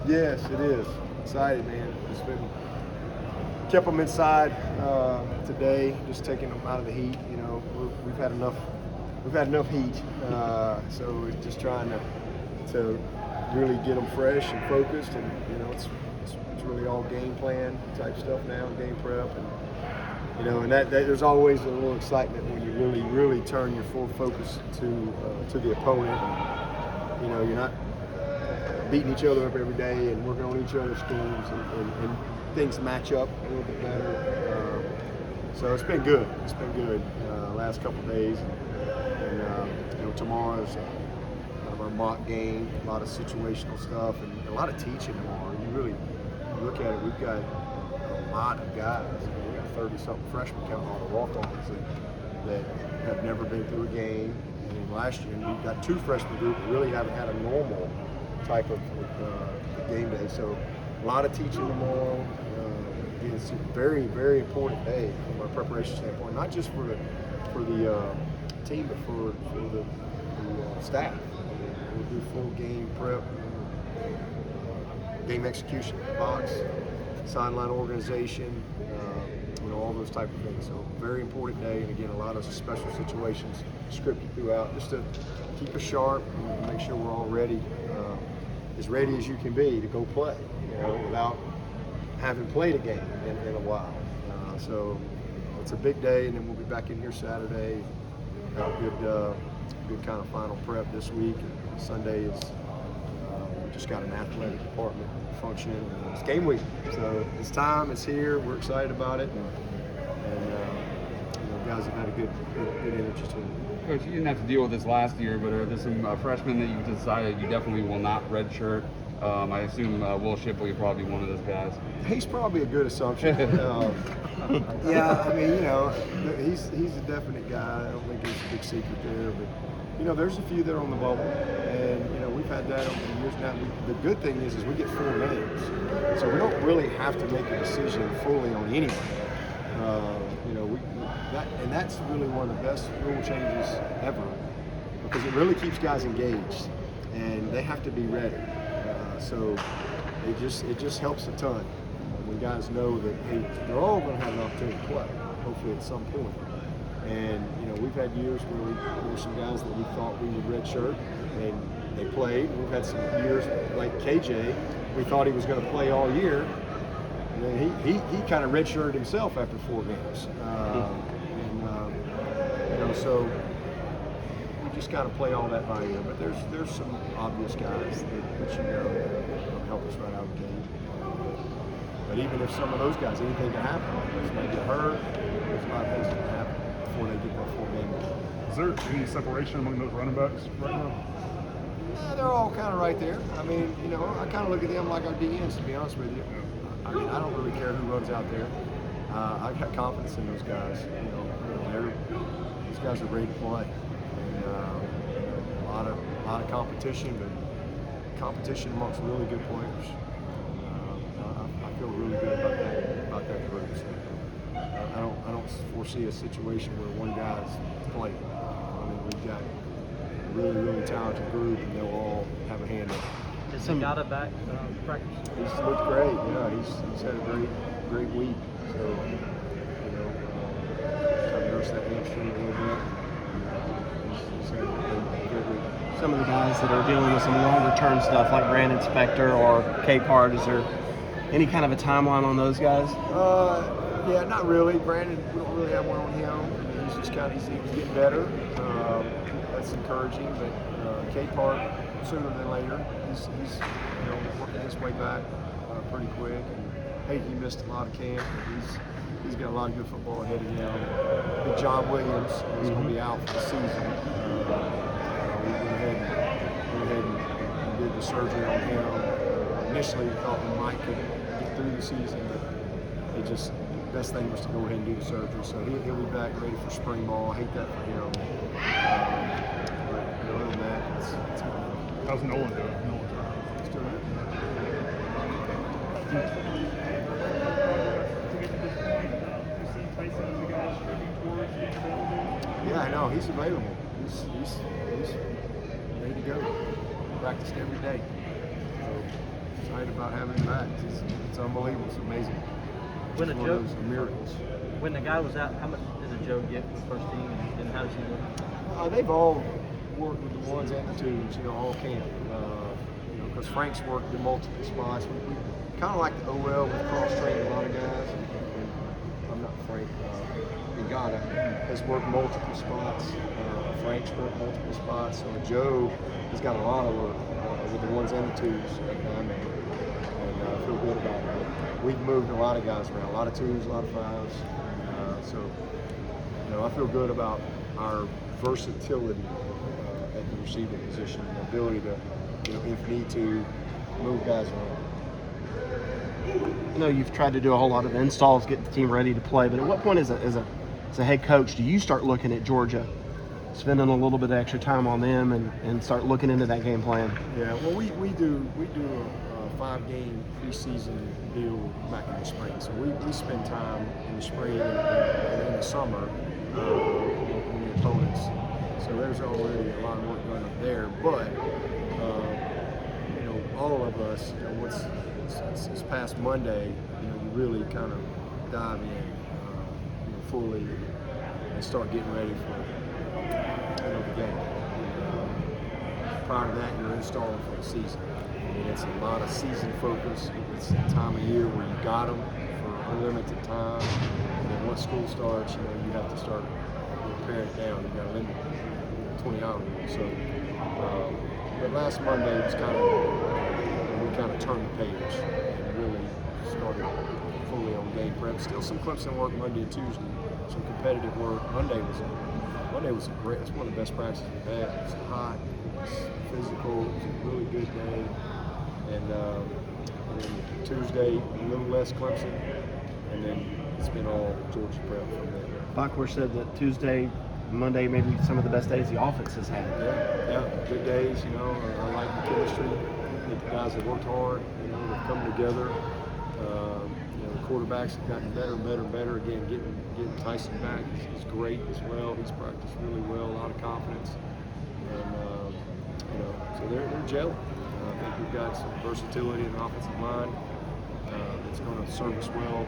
Yes, it is. Excited, man. It's been kept them inside today, just taking them out of the heat. You know, we've had enough. We've had enough heat, so we're just trying to really get them fresh and focused. And you know, it's really all game plan type stuff now, game prep, and you know, and that there's always a little excitement when you really turn your full focus to the opponent. And, you know, you're not beating each other up every day and working on each other's schemes, and things match up a little bit better. So it's been good. It's been good last couple of days, and you know, tomorrow's kind of our mock game, a lot of situational stuff, and a lot of teaching tomorrow. You really look at it, we've got a lot of guys. We got 30-something freshmen counting all the walk-ons that have never been through a game. And last year we've got 2 freshman groups that really haven't had a normal type of game day. So a lot of teaching tomorrow. It's a very, very important day from a preparation standpoint, not just for the team, but for the staff. We'll do full game prep, game execution, box, sideline organization, you know, all those type of things. So very important day, and again, a lot of special situations scripted throughout, just to keep us sharp and make sure we're all ready, as ready as you can be to go play, you know, without having played a game in a while. So it's a big day, and then we'll be back in here Saturday. Got a good kind of final prep this week. And Sunday is we just got an athletic department function. And it's game week, so it's time. It's here. We're excited about it, and you know, guys have had a good energy to them. Coach, you didn't have to deal with this last year, but are there some freshmen that you decided you definitely will not redshirt? I assume Will Shipley will probably be one of those guys. He's probably a good assumption. Yeah, I mean, you know, he's a definite guy. I don't think there's a big secret there, but you know, there's a few that are on the bubble, and you know, we've had that over the years now. The good thing is we get 4 names, so we don't really have to make a decision fully on anyone. You know, and that's really one of the best rule changes ever, because it really keeps guys engaged, and they have to be ready. So it just helps a ton when guys know that, hey, they're all going to have an opportunity to play, hopefully at some point. And you know, we've had years where there were some guys that we thought we would redshirt, and they played. We've had some years like KJ, we thought he was going to play all year, and then he kind of redshirted himself after 4 games. You know, so we just kind of play all that by ear. But there's some obvious guys that you know will help us right out of the game. But even if some of those guys, anything can happen. They get hurt. There's a lot of things that can happen before they get that full game. Is there any separation among those running backs right now? Yeah, they're all kind of right there. I mean, you know, I kind of look at them like our DNs, to be honest with you. I mean, I don't really care who runs out there. I've got confidence in those guys. You know, these guys are ready to play. And a lot of competition, but competition amongst really good players. I feel really good about that group. So I don't foresee a situation where one guy's playing. I mean, we've got a really talented group, and they'll all have a hand in it. Is Zingata back practice? He's looked great. Yeah, he's had a great week. So you know, kind of nursed that hamstring a little bit. He's had a good week. Some of the guys that are dealing with some longer term stuff like Brandon Spector or Capehart, is there any kind of a timeline on those guys? Yeah, not really. Brandon, we don't really have one on him. I mean, he's just kind of he's getting better. That's encouraging. But Capehart, sooner than later, he's you know, working his way back pretty quick. And hey, he missed a lot of camp, but he's got a lot of good football ahead of him. Big John Williams is going to be out for the season. We went ahead and did the surgery on him. Initially, we thought we might could get through the season, but the best thing was to go ahead and do the surgery. So he'll be back ready for spring ball. I hate that for him. But other than that, it's good. How's Nolan doing? Still good. Yeah, I know. He's available. He's ready to go. Practiced every day. So excited about having him back. It's unbelievable. It's amazing. When It's a one of joke, those miracles. when the guy was out, how much did Joe get with the first team, and how does he look? They've all worked with the ones and the twos, all camp. Because Frank's worked in multiple spots. We kind of like the OL, we cross-trained a lot of guys. And I'm not Frank. Igata has worked multiple spots. Frank's worked multiple spots. So Joe has got a lot of work with the ones and the twos. And I feel good about it. We've moved a lot of guys around, a lot of twos, a lot of fives. So I feel good about our versatility at the receiving position, the ability to, if need to, move guys around. I know you've tried to do a whole lot of installs, get the team ready to play, but at what point as a head coach do you start looking at Georgia, spending a little bit of extra time on them and start looking into that game plan? Yeah, well, we do a 5-game preseason deal back in the spring. So we spend time in the spring and in the summer with the opponents. So there's already a lot of work going on there. But all of us, once it's past Monday, you really kind of dive in fully and start getting ready for the game. Prior to that, you're installing for the season. It's a lot of season focus. It's a time of year where you got them for unlimited time. And then once school starts, you have to start paring it down. You got to limit 20-hour rule. So, but last Monday was we kind of turned the page and really started fully on game prep. Still some Clemson work Monday and Tuesday, some competitive work. Monday was great. It's one of the best practices we've had. It was hot, it was physical, it was a really good day. And then Tuesday, a little less Clemson, and then it's been all Georgia prep from there. Bachler said that Tuesday, Monday, maybe some of the best days the offense has had. Yeah, good days. I like the chemistry. I think the guys have worked hard. They've come together. The quarterbacks have gotten better and better and better. Again, getting Tyson back is great as well. He's practiced really well. A lot of confidence, and so they're gelling. I think we've got some versatility in the offensive line that's going to serve us well,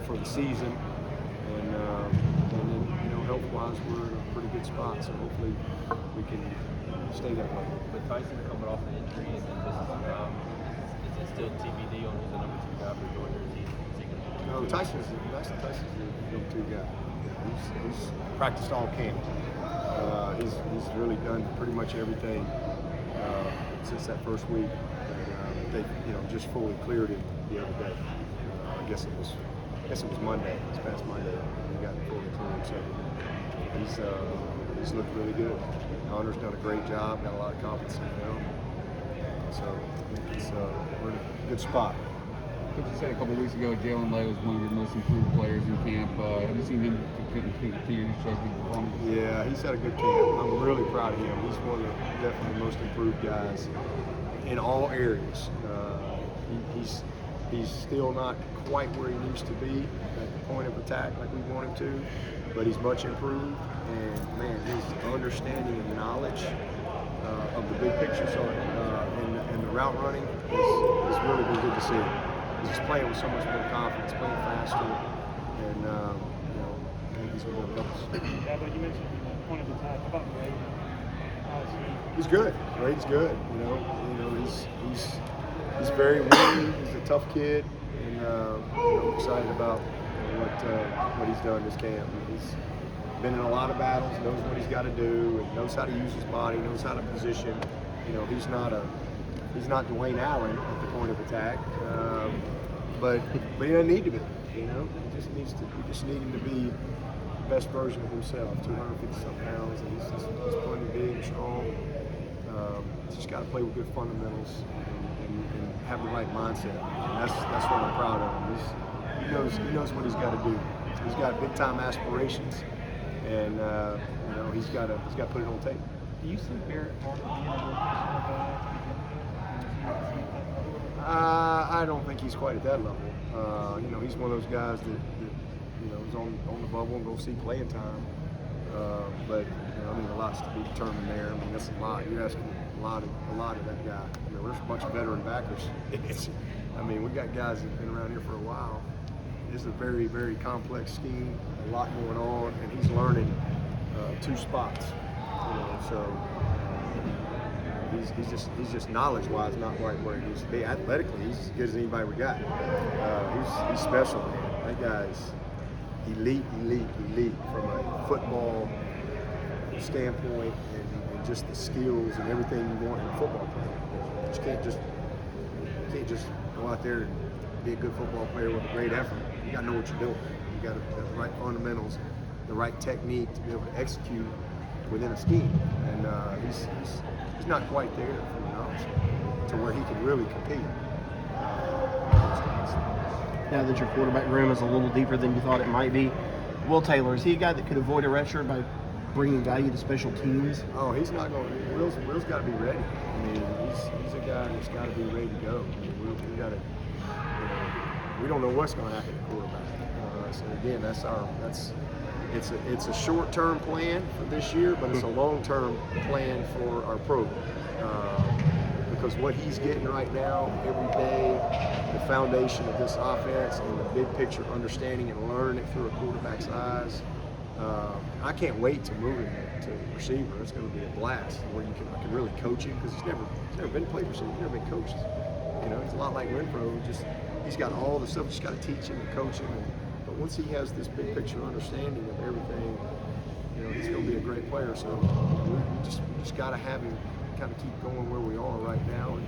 for the season. And then, health-wise, we're in a pretty good spot. So hopefully we can stay that way. With Tyson coming off an injury, and then this is still TBD on who's the number 2 guy for Georgia. No, Tyson's the number 2 guy. He's practiced all camp. He's really done pretty much everything since that first week. They just fully cleared him the other day. I guess it was Monday. This past Monday, he got fully cleared. So he's looked really good. Connor's done a great job. Got a lot of confidence in him. So we're in a good spot. Coach, you said a couple of weeks ago, Jalen Lay was one of your most improved players in camp. Have you seen him continue to show good performance? Yeah, he's had a good camp. I'm really proud of him. He's one of the definitely most improved guys in all areas. He's still not quite where he needs to be at the point of attack like we want him to, but he's much improved. And man, his understanding and knowledge of the big picture and the route running is really been good to see. He's just playing with so much more confidence, playing faster, and I think he's going to help us. Dabo, you mentioned point of attack. How about Ray? He's good. Rade's good. He's very winning. He's a tough kid, and I'm excited about what he's done this camp. He's been in a lot of battles, knows what he's got to do, and knows how to use his body, knows how to position. He's not Dwayne Allen at the point of attack, but he doesn't need to be. He just need him to be the best version of himself. 250-some pounds, and he's plenty big and strong. He's just got to play with good fundamentals and have the right mindset. And that's what I'm proud of him. He knows what he's got to do. He's got big time aspirations, and he's got to put it on tape. Do you see Barrett Martin being a little bit? I don't think he's quite at that level. He's one of those guys that is on the bubble and go see playing time. But a lot's to be determined there. That's a lot. You're asking a lot of that guy. I mean, we're a bunch of veteran backers. We got guys that've been around here for a while. This is a very, very complex scheme, a lot going on, and he's learning 2 spots. So he's just knowledge-wise not right where he needs to be. Athletically, he's as good as anybody we got. He's special, man. That guy's elite from a football standpoint and just the skills and everything you want in a football player. You can't just go out there and be a good football player with a great effort. You gotta know what you're doing. You gotta have the right fundamentals, the right technique to be able to execute within a scheme. And he's not quite there from the knowledge to where he can really compete. Now that your quarterback room is a little deeper than you thought it might be, Will Taylor, is he a guy that could avoid a redshirt by bringing value to special teams? Oh, he's not going. Will's got to be ready. He's a guy that's got to be ready to go. We got to. We don't know what's going to happen at quarterback. So again, it's a short-term plan for this year, but it's a long-term plan for our program. Because what he's getting right now, every day, the foundation of this offense and the big picture understanding and learning it through a quarterback's eyes. I can't wait to move him to receiver. It's going to be a blast where I can really coach him because he's never been played receiver. He's never been coached. He's a lot like Renfro. He's got all the stuff. Just got to teach him and coach him. But once he has this big picture understanding of everything, he's going to be a great player. So we just got to have him kind of keep going where we are right now. And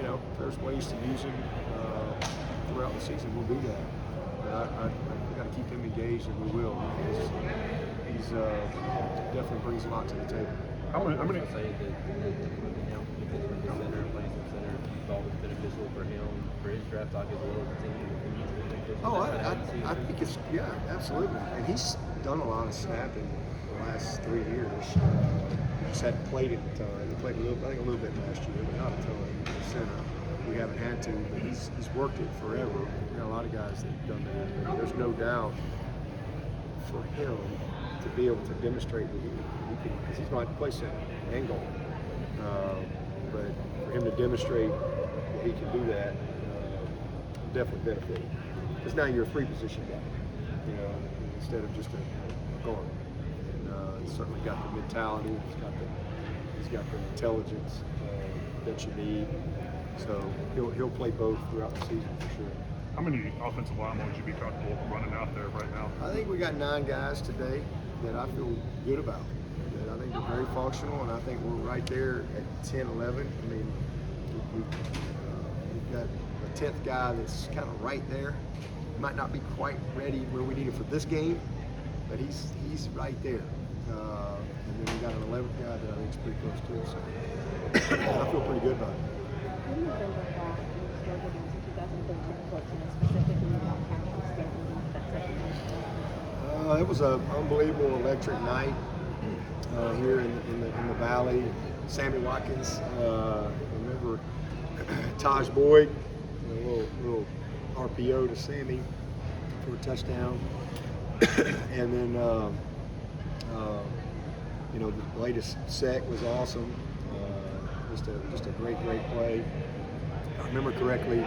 if there's ways to use him throughout the season, we'll do that. But we got to keep him engaged, and we will. He's definitely brings a lot to the table. How many? I say that the center plays in center. It's always beneficial for him, for his draft stock as well as the team. I think it's absolutely. And he's done a lot of snapping the last 3 years. Just hadn't played it a ton. He played a little bit last year, but not a ton in center. We haven't had to, but he's worked it forever. We got a lot of guys that have done that. There's no doubt for him to be able to demonstrate that he can, because he's going to have to play center and goal. But for him to demonstrate that he can do that, definitely benefit him. Because now you're a free position guy, instead of just a guard. And he's certainly got the mentality. He's got the intelligence that you need. So he'll play both throughout the season for sure. How many offensive linemen would you be comfortable running out there right now? I think we got 9 guys today that I feel good about. That I think they're very functional, and I think we're right there at 10, 11. We've got a 10th guy that's kind of right there. Might not be quite ready where we need it for this game, but he's right there. And then we got an 11th guy that I think is pretty close to it. So I feel pretty good about it. What do you think about your struggle against 2013 and specifically about Campbell's game that second half? It was an unbelievable electric night here in the Valley. Sammy Watkins, remember Taj Boyd, a little RPO to Sammy for a touchdown, and then the latest sec was awesome. Just a great play. If I remember correctly,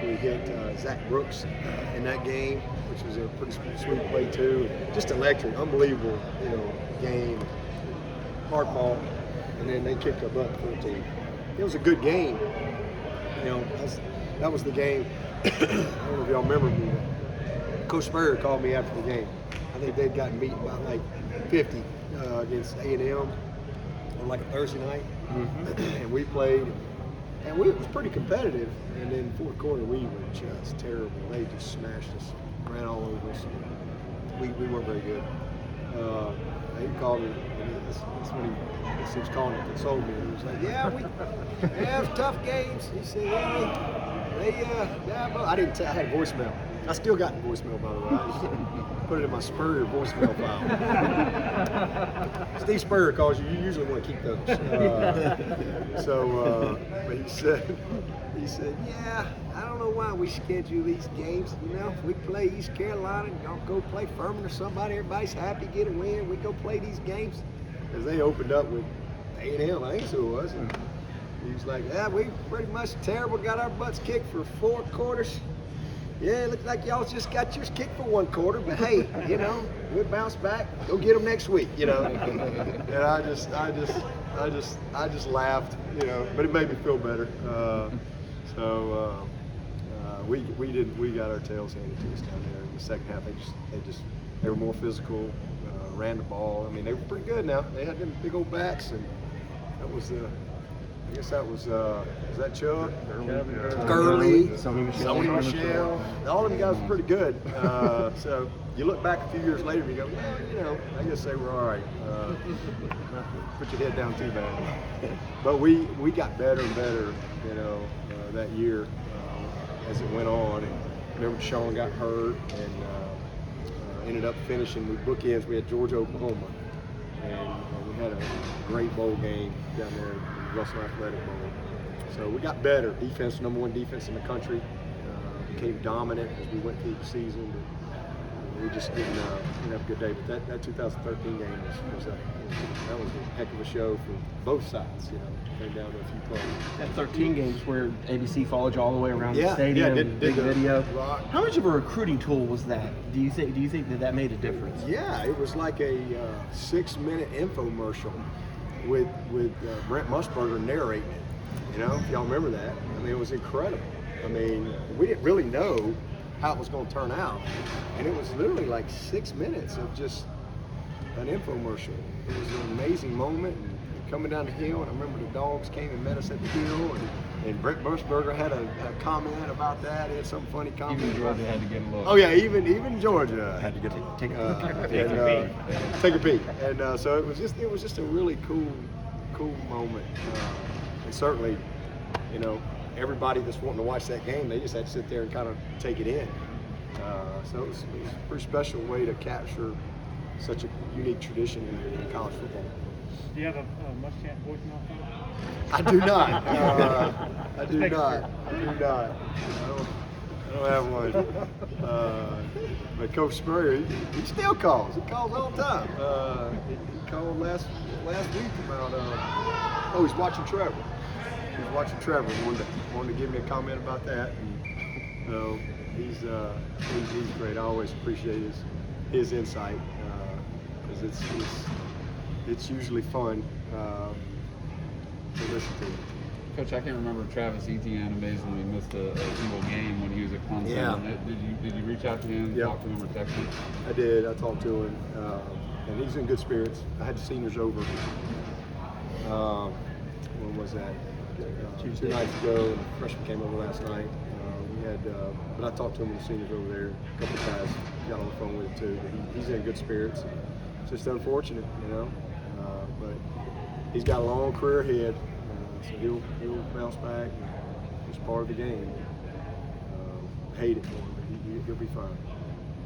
we hit Zach Brooks in that game, which was a pretty sweet play too. Just electric, unbelievable, game. Hard ball, and then they kicked our butt 14. It was a good game. That was the game. I don't know if y'all remember me. Coach Spurrier called me after the game. I think they'd gotten beat by like 50 against A&M on like a Thursday night. Mm-hmm. And we played, and it was pretty competitive. And then fourth quarter, we were just terrible. They just smashed us, ran all over us. We weren't very good. He called me, and that's when he was calling to console me. He was like, we have tough games. He said, Dabo. I had a voicemail. I still got the voicemail, by the way. I just put it in my Spurrier voicemail file. Steve Spurrier calls you. You usually want to keep those. But he said, I don't know why we schedule these games. If we play East Carolina, and go play Furman or somebody, everybody's happy, get a win. We go play these games. Because they opened up with A&M, I think that's who it was. And He was like, "Yeah, we pretty much terrible. Got our butts kicked for 4 quarters. Yeah, it looks like y'all just got yours kicked for 1 quarter, but hey, you know, we'll bounce back. Go get them next week, you know." And I just laughed, you know, but it made me feel better. We got our tails handed to us down there in the second half. They were more physical, ran the ball. I mean, they were pretty good now. They had them big old backs, and that was I guess that was that Chuck? Gurley, Sony Michelle. All of them guys were pretty good. So you look back a few years later and you go, well, you know, I guess they were all right. Not put your head down too bad. But we got better and better, you know, that year as it went on. And remember, Sean got hurt and ended up finishing with bookends. We had Georgia, Oklahoma, and we had a great bowl game down there. Russell Athletic Bowl. So we got better. Defense, #1 defense in the country. Became dominant as we went through the season. But we just didn't have a good day. But that 2013 game was a heck of a show for both sides. You know, came down to a few plays. That 13 games where ABC followed you all the way around the Yeah, stadium, did big the video. rock. How much of a recruiting tool was that? Do you think that made a difference? Yeah, it was like a 6-minute infomercial with Brent Musburger narrating it. You know, if y'all remember that. I mean, it was incredible. I mean, we didn't really know how it was going to turn out, and it was literally like 6 minutes of just an infomercial. It was an amazing moment. And coming down the hill, and I remember the dogs came and met us at the hill, and Brent Musburger had a comment about that. He had some funny comment. Even Georgia had to get a look. Oh yeah, even Georgia had to get take a peek. And so it was just a really cool moment. And certainly, you know, everybody that's wanting to watch that game, they just had to sit there and kind of take it in. So it was a pretty special way to capture such a unique tradition in college football. Do you have a Muschamp voicemail phone? I do not. I do not. I don't have one. But Coach Spurrier, he still calls. He calls all the time. He called last week about, he's watching Trevor. He was watching Trevor one day. Wanted to give me a comment about that. And, so he's great. I always appreciate his insight because it's usually fun to listen to. Coach, I can't remember Travis Etienne amazingly missed a single game when he was at Clemson. Yeah. Did you reach out to him, Yep. talk to him, or text him? I did. I talked to him, and he's in good spirits. I had the seniors over. When was that? 2 nights ago. And the freshman came over last night. But I talked to him with the seniors over there a couple of times. Got on the phone with him too. But he's in good spirits. It's just unfortunate, you know. But he's got a long career ahead, so he'll bounce back. It's part of the game. Hate it for him, but he'll be fine.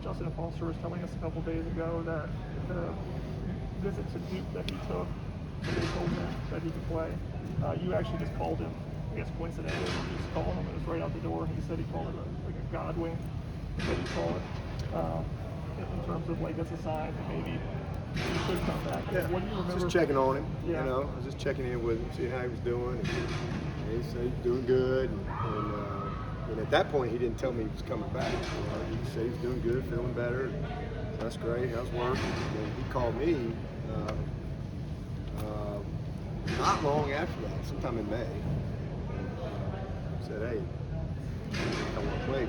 Justin Foster was telling us a couple days ago that the visit to Duke that he took, they told him that he could play. You actually just called him, I guess coincidentally, you just called him. It was right out the door. He said he called it like a God wink, what you call it, in terms of like that's a sign that maybe he should come back. Yeah, What do you remember? just checking on him. Yeah. You know, I was just checking in with him, seeing how he was doing. And he said he's doing good. And at that point, he didn't tell me he was coming back. He said he was doing good, feeling better. That's great. How's work? And he called me not long after that, sometime in May. Said, "Hey, I want to play."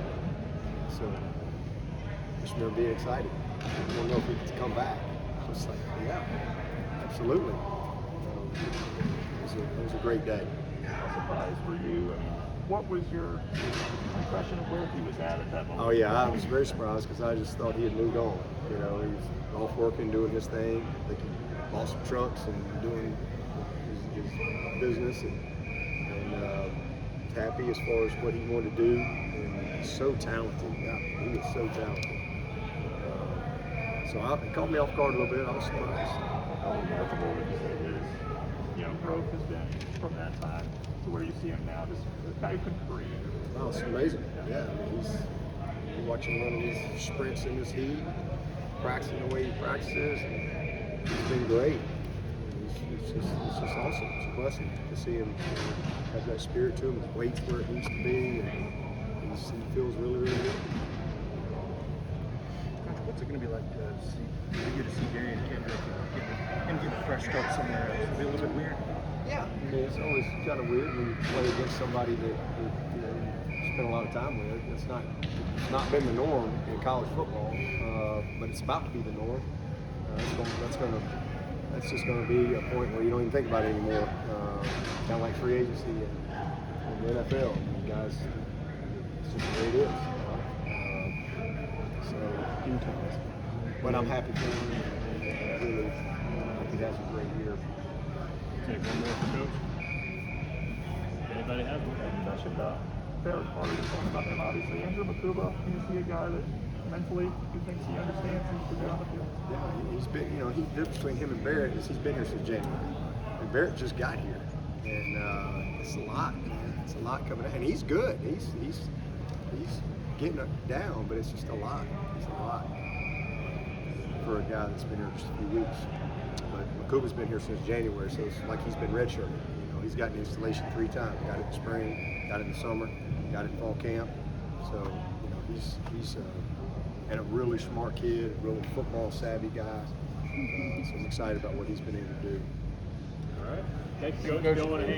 So I just remember being excited. I don't know if he could come back. I was like, yeah, absolutely. It was a great day. Surprise for you. I mean, what was your impression of where he was at that moment? Oh yeah, I was very surprised because I just thought he had moved on. You know, he was off working, doing his thing. I think he bought some trucks and doing his business and happy as far as what he wanted to do. And he's so talented. Yeah, he is so talented. So it caught me off guard a little bit. I was surprised. How remarkable would you say his growth has been from that time to where you see him now? Just a guy who couldn't breathe. Oh, it's amazing. Yeah, I mean, you watch him running these sprints in this heat, practicing the way he practices. And he's been great. it's just awesome. It's a blessing to see him have that spirit to him. His weight's where it needs to be, and he feels really, really good. Coach, what's it going to be like to see Darian Kendrick and get a fresh start somewhere else? It'll be a little bit weird. Yeah, I mean, it's always kind of weird when you play against somebody that you know you spend a lot of time with. It's not been the norm in college football, but it's about to be the norm. That's just going to be a point where you don't even think about it anymore. Kind of like free agency in the NFL. You guys, it's just the way it is. But I'm happy for him. Really, I think he has a great year. Take one more for Coach. Anybody have one? You mentioned Barrett Carter, you're talking about him obviously. Andrew Makuba, is he a guy that mentally he thinks he understands he's to get on the field? Yeah, he's been, you know, the difference between him and Barrett is he's been here since January. And Barrett just got here. And it's a lot, man. It's a lot coming out. And he's good. He's getting it down, but it's just a lot. It's a lot for a guy that's been here just a few weeks. But Makuba's been here since January, so it's like he's been redshirted. You know, he's gotten installation 3 times. Got it in the spring, got it in the summer, got it in fall camp. So, you know, he's and a really smart kid, a really football savvy guy. So I'm excited about what he's been able to do. All right. Thanks, Coach. Don't want to hang